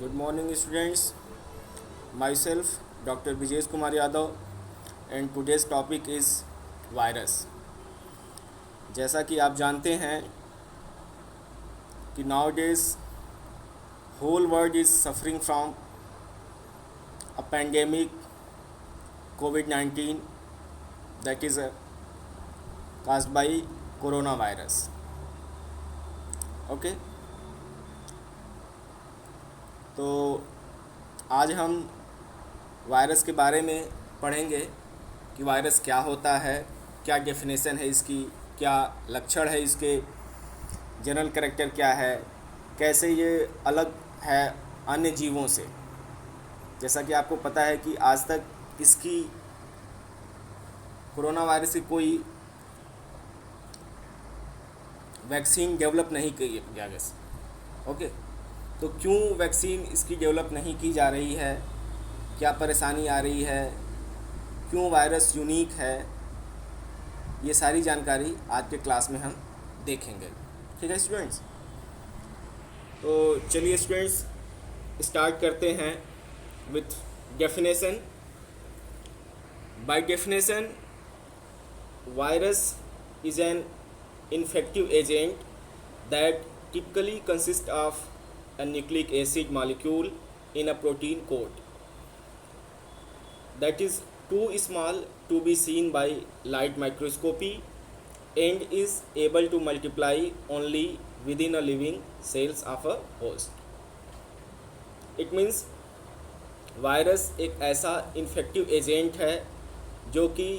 Good morning, students. Myself, Dr. Vijesh Kumar Yadav, and today's topic is virus. जैसा कि आप जानते हैं कि nowadays whole world is suffering from a pandemic COVID-19 that is caused by coronavirus. Okay, तो आज हम virus के बारे में पढ़ेंगे कि वायरस क्या होता है, क्या डेफिनेशन है इसकी, क्या लक्षण है इसके, जनरल कैरेक्टर क्या है, कैसे ये अलग है अन्य जीवों से। जैसा कि आपको पता है कि आज तक इसकी कोरोना वायरस की कोई वैक्सीन डेवलप नहीं की गया गया। ओके, तो क्यों वैक्सीन इसकी डेवलप नहीं की जा रही है, क्या परेशानी आ रही है, क्यों वायरस यूनिक है, ये सारी जानकारी आज के क्लास में हम देखेंगे। ठीक है स्टूडेंट्स, तो चलिए स्टूडेंट्स स्टार्ट करते हैं with definition. By definition, virus is an infective agent that typically consists of a nucleic acid molecule in a protein coat that is too small to be seen by light microscopy and is able to multiply only within a living cells of a host. It means virus एक ऐसा infective agent है जो कि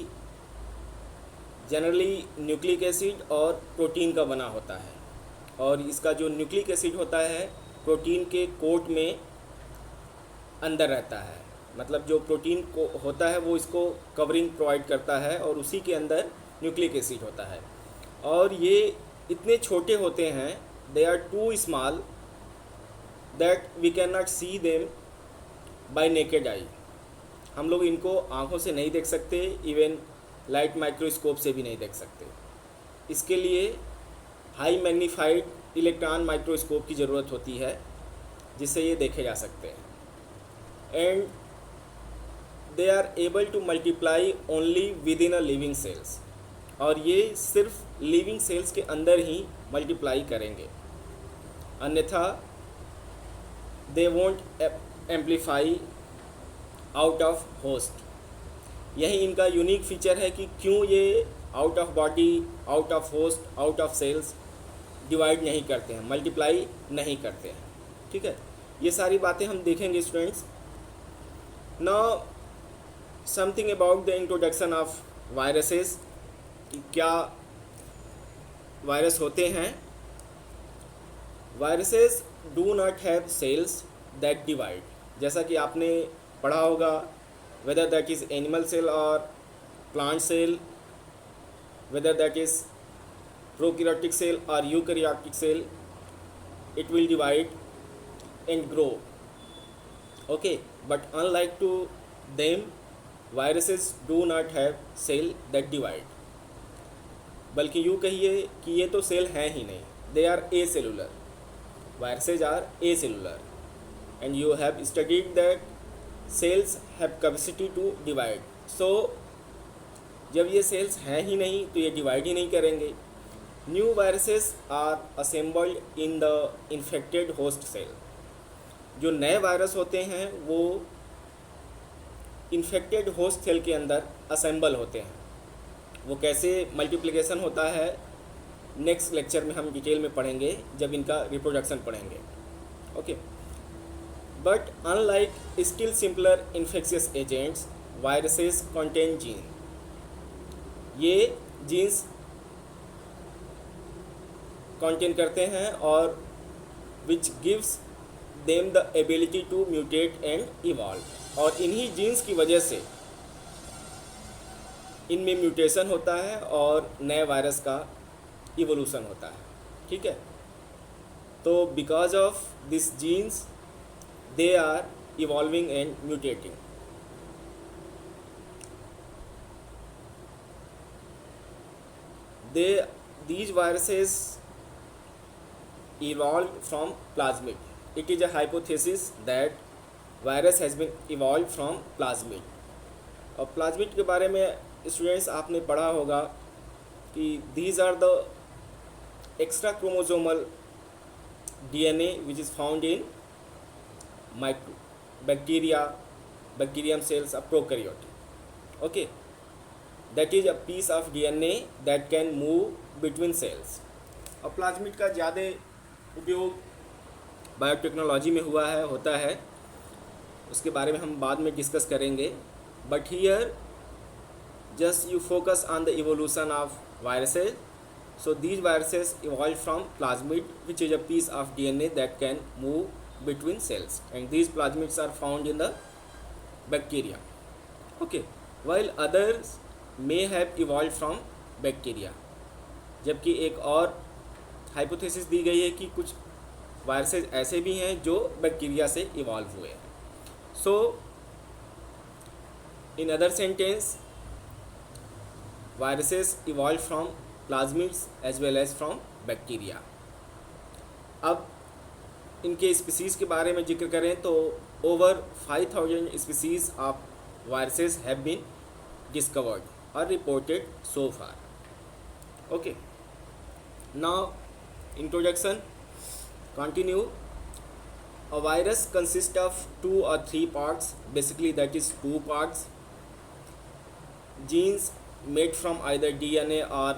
generally nucleic acid और protein का बना होता है, और इसका जो न्यूक्लिक एसिड होता है प्रोटीन के कोट में अंदर रहता है। मतलब जो प्रोटीन को होता है वो इसको कवरिंग प्रोवाइड करता है और उसी के अंदर न्यूक्लिक एसिड होता है। और ये इतने छोटे होते हैं, they are too small that we can not see them by naked eye. हम लोग इनको आँखों से नहीं देख सकते, इवन लाइट माइक्रोस्कोप से भी नहीं देख सकते। इसके लिए हाई मैग्नीफाइड इलेक्ट्रॉन माइक्रोस्कोप की ज़रूरत होती है जिससे ये देखे जा सकते हैं। And they are able to multiply only with in a living cells, और ये सिर्फ लिविंग सेल्स के अंदर ही मल्टीप्लाई करेंगे, अन्यथा they won't amplify out of host. यही इनका यूनिक फीचर है कि क्यों ये out of body, out of host, out of cells divide नहीं करते हैं, मल्टीप्लाई नहीं करते हैं। ठीक है, ये सारी बातें हम देखेंगे students. Now something about the introduction of viruses, क्या वायरस होते हैं। Viruses do not have cells that divide. जैसा कि आपने पढ़ा होगा, whether that is animal cell or plant cell, whether that is prokaryotic cell or eukaryotic cell, it will divide and grow. Okay, but unlike to them, viruses do not have cell that divide. बल्कि यूँ कहिए कि ये तो cell हैं ही नहीं, they are acellular. Viruses are acellular, and you have studied that cells have capacity to divide. So जब ये सेल्स हैं ही नहीं तो ये डिवाइड ही नहीं करेंगे। New viruses are assembled in the infected host cell. जो नए वायरस होते हैं वो इन्फेक्टेड होस्ट सेल के अंदर असेंबल होते हैं। वो कैसे मल्टीप्लिकेशन होता है नेक्स्ट लेक्चर में हम डिटेल में पढ़ेंगे जब इनका रिप्रोडक्शन पढ़ेंगे। Okay, but unlike still simpler infectious agents, viruses contain gene. ये जीन्स contain करते हैं और which gives them the ability to mutate and evolve. और इन्हीं जीन्स की वजह से इनमें म्यूटेशन होता है और नए वायरस का इवोल्यूशन होता है। ठीक है, तो because of this genes they are evolving and mutating. These viruses evolved from plasmid. it is a hypothesis that virus has been evolved from plasmid. और प्लाज्मिड के बारे में स्टूडेंट्स आपने पढ़ा होगा कि these are the extra chromosomal DNA which is found in bacteria, bacterium cells of prokaryote. Okay, that is a piece of DNA that can move between cells. और plasmid का ज़्यादा उपयोग बायोटेक्नोलॉजी में होता है, उसके बारे में हम बाद में डिस्कस करेंगे. But here just you focus on the evolution of viruses. So these viruses evolve from plasmid which is a piece of DNA that can move between cells, and these plasmids are found in the bacteria. Okay, while others may have evolved from bacteria. जबकि एक और hypothesis दी गई है कि कुछ viruses ऐसे भी हैं जो बैक्टीरिया से इवॉल्व हुए हैं. So in other sentence, viruses evolve from plasmids as well as from bacteria. अब इनके स्पीसीज़ के बारे में जिक्र करें तो over 5000 species of viruses have been discovered or reported so far. Okay, now introduction. Continue. A virus consists of 2 or 3 parts, basically that is 2 parts. Genes made from either DNA or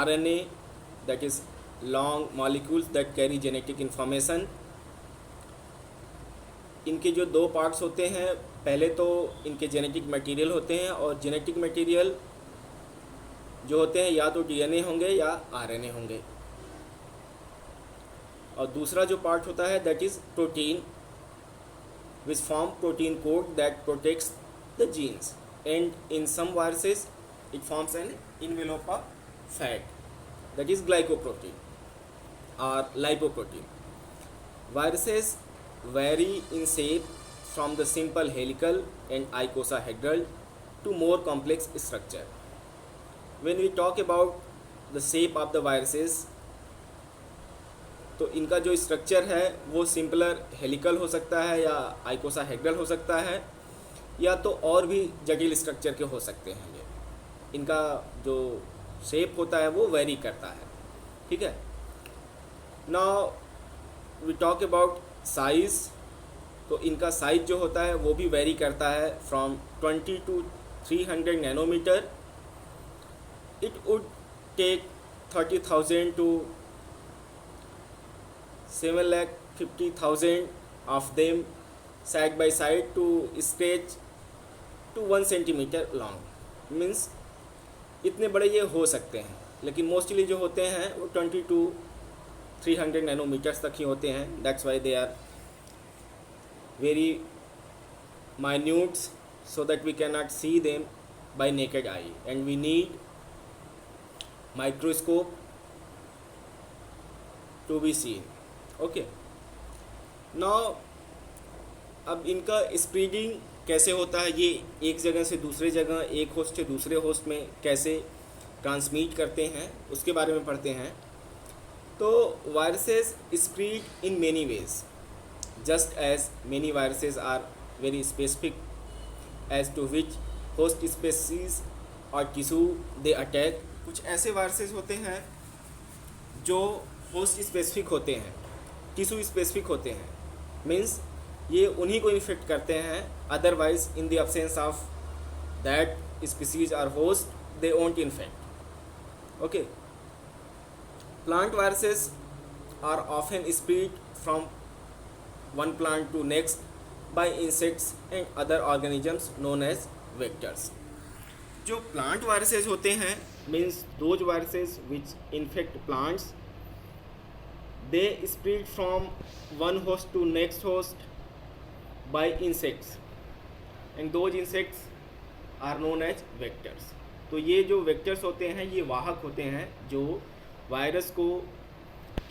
RNA, that is long molecules that carry genetic information. इनके जो 2 parts होते हैं, पहले तो इनके genetic material होते हैं, और जेनेटिक मटेरियल जो होते हैं या तो DNA होंगे या RNA होंगे. और दूसरा जो पार्ट होता है that is protein, which form protein code that protects the genes, and in some viruses it forms an envelope of fat, that is glycoprotein और lipoprotein. Viruses vary in shape from the simple helical and icosahedral to more complex structure. When we talk about the shape of the viruses, तो इनका जो structure है वो simpler helical हो सकता है या आइकोसाहेड्रल हो सकता है, या तो और भी जटिल स्ट्रक्चर के हो सकते हैं. ये इनका जो शेप होता है वो वेरी करता है. ठीक है. Now we talk about size. तो इनका साइज़ जो होता है वो भी वेरी करता है from 20 to 300 nanometre. It would take 30,000 to 750,000 of them side by side to stretch to 1 centimetre long. Means इतने बड़े ये हो सकते हैं, लेकिन मोस्टली जो होते हैं वो 20 to 300 नैनोमीटर्स तक ही होते हैं. That's why they are very minute, so that we cannot see them by naked eye, and we need microscope to be seen. Okay, now अब इनका स्प्रेडिंग कैसे होता है, ये एक जगह से दूसरे जगह, एक होस्ट से दूसरे होस्ट में कैसे ट्रांसमिट करते हैं उसके बारे में पढ़ते हैं. तो viruses spread in many ways, just as many viruses are very specific as to which host species or tissue they attack. कुछ ऐसे वायरसेस होते हैं जो होस्ट स्पेसिफिक होते हैं, टिश्यू स्पेसिफिक होते हैं. मीन्स ये उन्हीं को इन्फेक्ट करते हैं, otherwise in the absence of that species और host they won't infect. Okay, plant viruses are often spread from one plant to next by insects and other organisms known as vectors. जो plant viruses होते हैं, means those viruses which infect plants, they spread from one host to next host by insects, and those insects are known as vectors. तो ये जो vectors होते हैं ये वाहक होते हैं जो वायरस को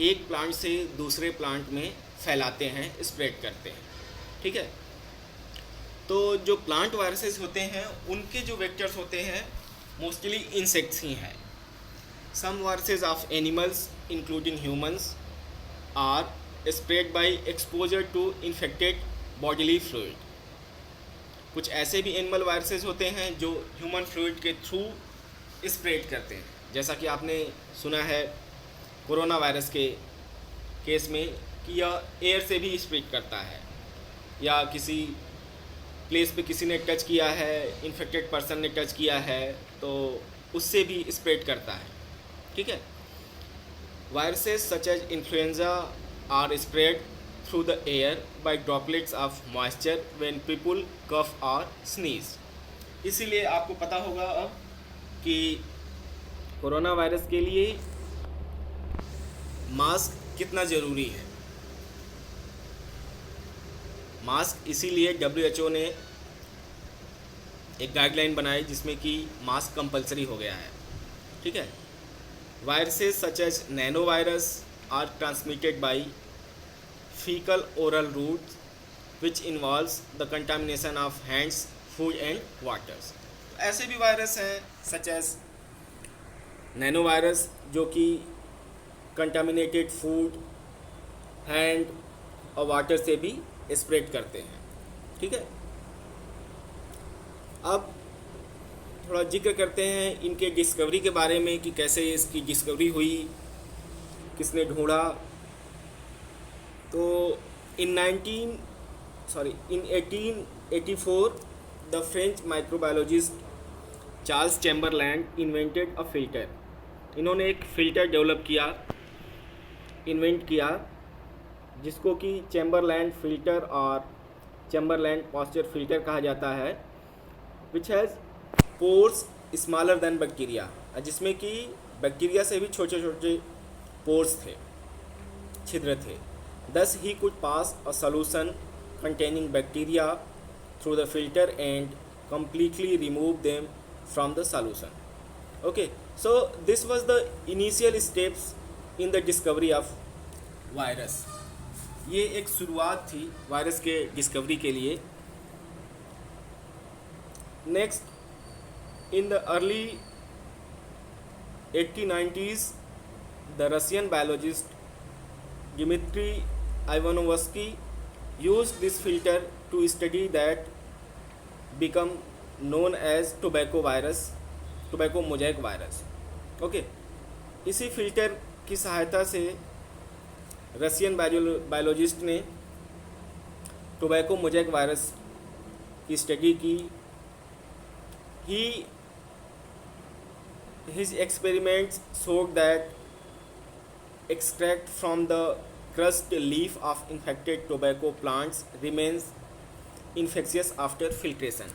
एक प्लांट से दूसरे प्लांट में फैलाते हैं, स्प्रेड करते हैं. ठीक है. तो जो प्लांट वायरसेस होते हैं उनके जो वेक्टर्स होते हैं मोस्टली इंसेक्ट्स ही हैं. Some viruses of animals including humans are spread by exposure to infected bodily fluid. कुछ ऐसे भी एनिमल वायरसेस होते हैं जो ह्यूमन फ्लूइड के थ्रू स्प्रेड करते हैं, जैसा कि आपने सुना है कोरोना वायरस के केस में कि यह एयर से भी स्प्रेड करता है, या किसी प्लेस पे किसी ने टच किया है, इन्फेक्टेड पर्सन ने टच किया है तो उससे भी स्प्रेड करता है। ठीक है। Viruses such as influenza are spread through the air by droplets of moisture when people cough और स्नीज। इसीलिए आपको पता होगा अब कि कोरोना वायरस के लिए मास्क कितना ज़रूरी है। मास्क इसीलिए WHO ने एक गाइडलाइन बनाई जिसमें कि मास्क कंपलसरी हो गया है। ठीक है। Viruses such as nano virus are transmitted by faecal oral routes which involves the contamination of hands, food and waters. ऐसे भी वायरस हैं सच एज नैनो वायरस जो कि कंटामिनेटेड फूड, हैंड और वाटर से भी स्प्रेड करते हैं। ठीक है। अब थोड़ा जिक्र करते हैं इनके डिस्कवरी के बारे में कि कैसे इसकी डिस्कवरी हुई, किसने ढूंढा। तो in 1884 the French microbiologist Charles Chamberland invented a filter. इन्होंने एक फ़िल्टर डेवलप किया, इन्वेंट किया, जिसको कि चैम्बरलैंड फ़िल्टर और चैम्बरलैंड पॉस्चर फ़िल्टर कहा जाता है, which has pores smaller than bacteria, जिसमें कि बैक्टीरिया से भी छोटे छोटे पोर्स थे, छिद्र थे। दस he could pass a solution containing bacteria through the filter and completely remove them from the solution. Okay, so this was the initial steps in the discovery of virus. ये एक शुरुआत थी वायरस के discovery के लिए। Next, in the early 1890s the Russian biologist Dmitry Ivanovsky used this filter to study that become known as tobacco mosaic virus. Okay, इसी filter की सहायता से रशियन बायोलॉजिस्ट ने टोबैको मोज़ेक वायरस की study की। His experiments showed that extract from the crushed leaf of infected tobacco plants remains infectious after filtration.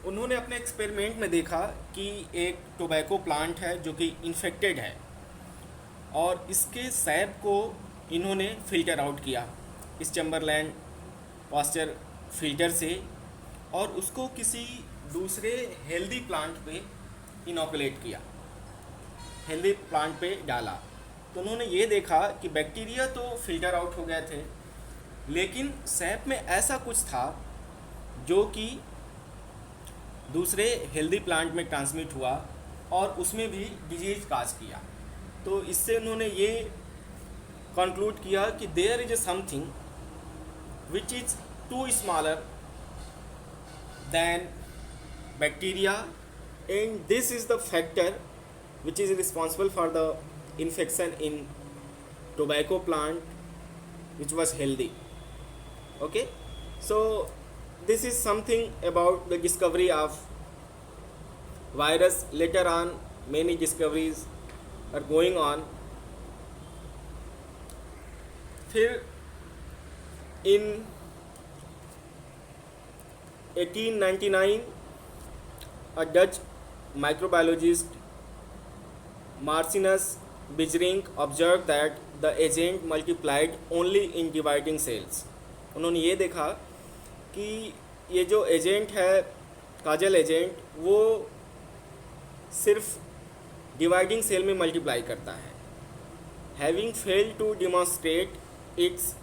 उन्होंने अपने experiment में देखा कि एक टोबैको प्लांट है जो कि इन्फेक्टेड है और इसके सैप को इन्होंने फ़िल्टर आउट किया इस चैम्बरलैंड पॉस्चर फ़िल्टर से और उसको किसी दूसरे हेल्दी प्लांट पे इनोकुलेट किया, हेल्दी प्लांट पे डाला। तो उन्होंने ये देखा कि बैक्टीरिया तो फ़िल्टर आउट हो गए थे, लेकिन सैप में ऐसा कुछ था जो कि दूसरे हेल्दी प्लांट में ट्रांसमिट हुआ और उसमें भी डिजीज़ काज किया। तो इससे उन्होंने ये कंक्लूड किया कि there is something which is too smaller than bacteria and this is the factor which is responsible for the infection in tobacco plant which was healthy. Okay, so this is something about the discovery of virus. Later on many discoveries are going on. फिर in 1899 a Dutch microbiologist Marcinus Bijrink observed that the agent multiplied only in dividing cells. उन्होंने ये देखा कि ये जो agent है, काजल agent, वो सिर्फ डिवाइडिंग सेल में मल्टीप्लाई करता है। Having failed to demonstrate its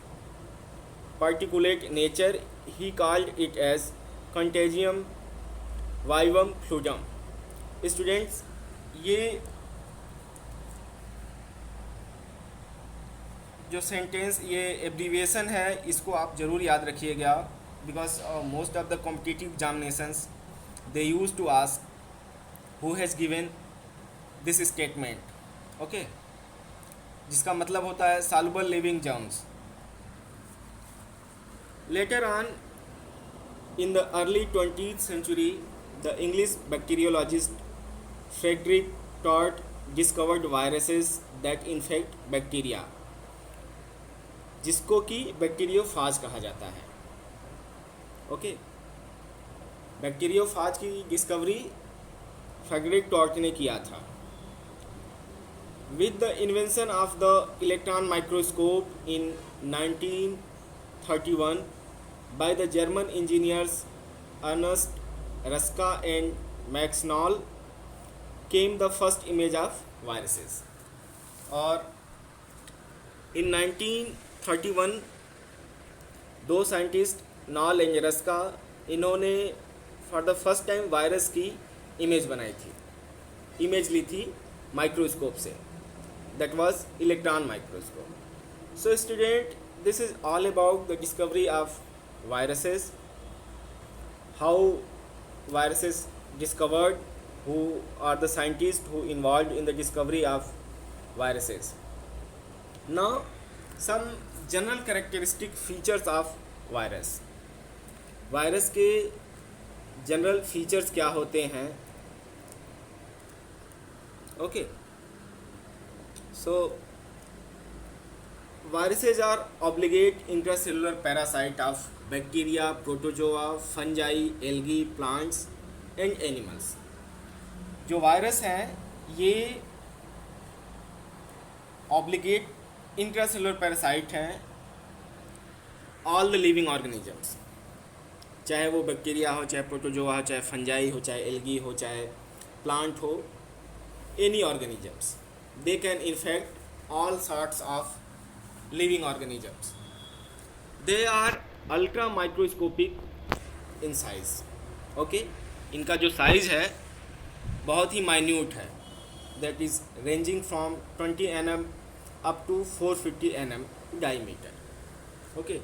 particulate nature he called it as contagium vivum fluidum. Students, ये जो सेंटेंस ये एब्रीविएशन है इसको आप ज़रूर याद रखिएगा, because most of the competitive examinations they use to ask who has given this statement, okay, जिसका मतलब होता है soluble living germs. Later on in the early 20th century, the English bacteriologist Frederick Todd discovered viruses that infect bacteria, जिसको कि bacteriophage कहा जाता है, okay. Bacteriophage की डिस्कवरी फ्रेडरिक टॉर्ट ने किया था। With the invention of the electron microscope in 1931 by the German engineers Ernst Ruska and Max Knoll came the first image of viruses. और इन 1931 दो साइंटिस्ट नॉल एंड रस्का, इन्होंने for the first time virus की image बनाई थी, image ली थी microscope से, that was electron microscope. So student, this is all about the discovery of viruses, how viruses discovered, who are the scientists who involved in the discovery of viruses. Now some general characteristic features of virus. Virus के general features क्या होते हैं, okay. So viruses are obligate intracellular parasite of bacteria, protozoa, fungi, algae, plants and animals. जो virus हैं ये obligate intracellular parasite हैं all the living organisms, चाहे वो बैक्टीरिया हो, चाहे प्रोटोजोआ हो, चाहे फंजाई हो, चाहे एल्गी हो, चाहे प्लांट हो, any organisms. They can infect all sorts of living organisms. They are ultra microscopic in size, okay. इनका जो साइज़ है बहुत ही माइन्यूट है, that is ranging from 20 nm up to 450 nm diameter, okay.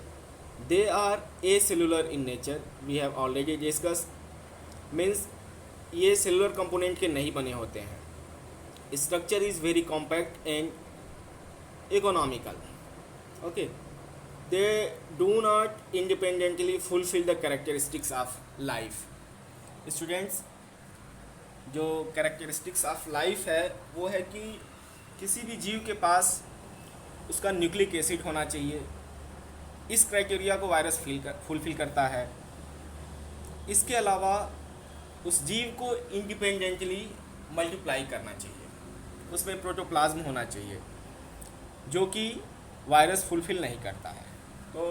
They are acellular in nature, we have already discussed, means ये cellular component के नहीं बने होते हैं. Structure is very compact and economical. Okay, they do not independently fulfill the characteristics of life. Students, जो characteristics of life है वो है कि किसी भी जीव के पास उसका न्यूक्लिक एसिड होना चाहिए. इस क्राइटेरिया को वायरस फुलफिल करता है. इसके अलावा उस जीव को इंडिपेंडेंटली मल्टीप्लाई करना चाहिए, उसमें प्रोटोप्लाज्म होना चाहिए, जो कि वायरस फुलफिल नहीं करता है. तो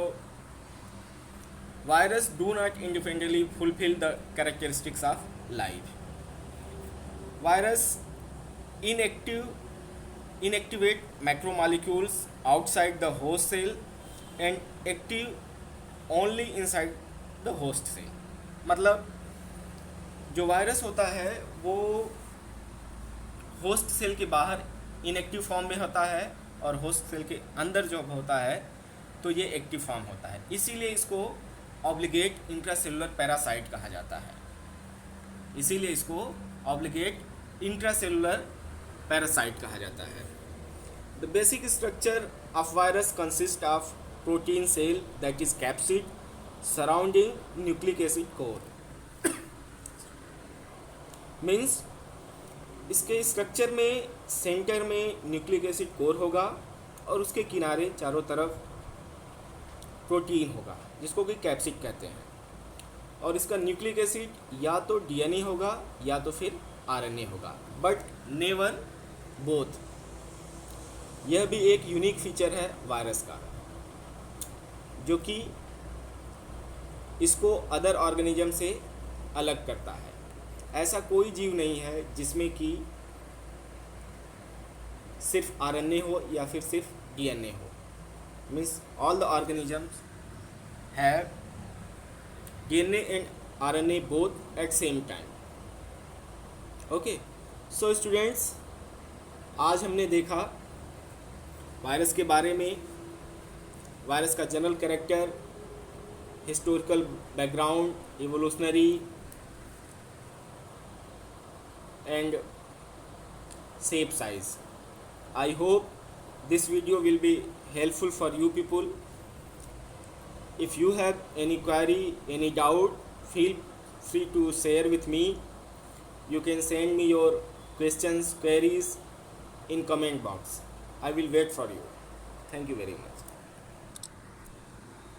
virus do not independently fulfil the characteristics of life. Virus inactivate macromolecules outside the host cell and active only inside the host cell. मतलब जो वायरस होता है वो होस्ट सेल के बाहर इनएक्टिव फॉर्म में होता है और होस्ट सेल के अंदर जो होता है तो ये एक्टिव फॉर्म होता है. इसीलिए इसको ऑब्लिगेट इंट्रासेलुलर पैरासाइट कहा जाता है. इसीलिए इसको ऑब्लिगेट इंट्रासेलुलर पैरासाइट कहा जाता है. The basic structure of virus consist of protein cell that is capsid surrounding nucleic acid core. Means इसके स्ट्रक्चर में सेंटर में न्यूक्लिक एसिड कोर होगा और उसके किनारे चारों तरफ प्रोटीन होगा जिसको कि कैप्सिड कहते हैं. और इसका न्यूक्लिक एसिड या तो डीएनए होगा या तो फिर आरएनए होगा, बट नेवर बोथ. यह भी एक यूनिक फीचर है वायरस का जो कि इसको अदर ऑर्गेनिज्म से अलग करता है. ऐसा कोई जीव नहीं है जिसमें कि सिर्फ आरएनए हो या फिर सिर्फ डीएनए हो. Means all the organisms have DNA and RNA both at same time. Okay, so students, आज हमने देखा वायरस के बारे में वायरस का general character, historical background, evolutionary and shape size. I hope this video will be helpful for you people. If you have any query, any doubt, feel free to share with me. You can send me your questions, queries in comment box. I will wait for you. Thank you very much.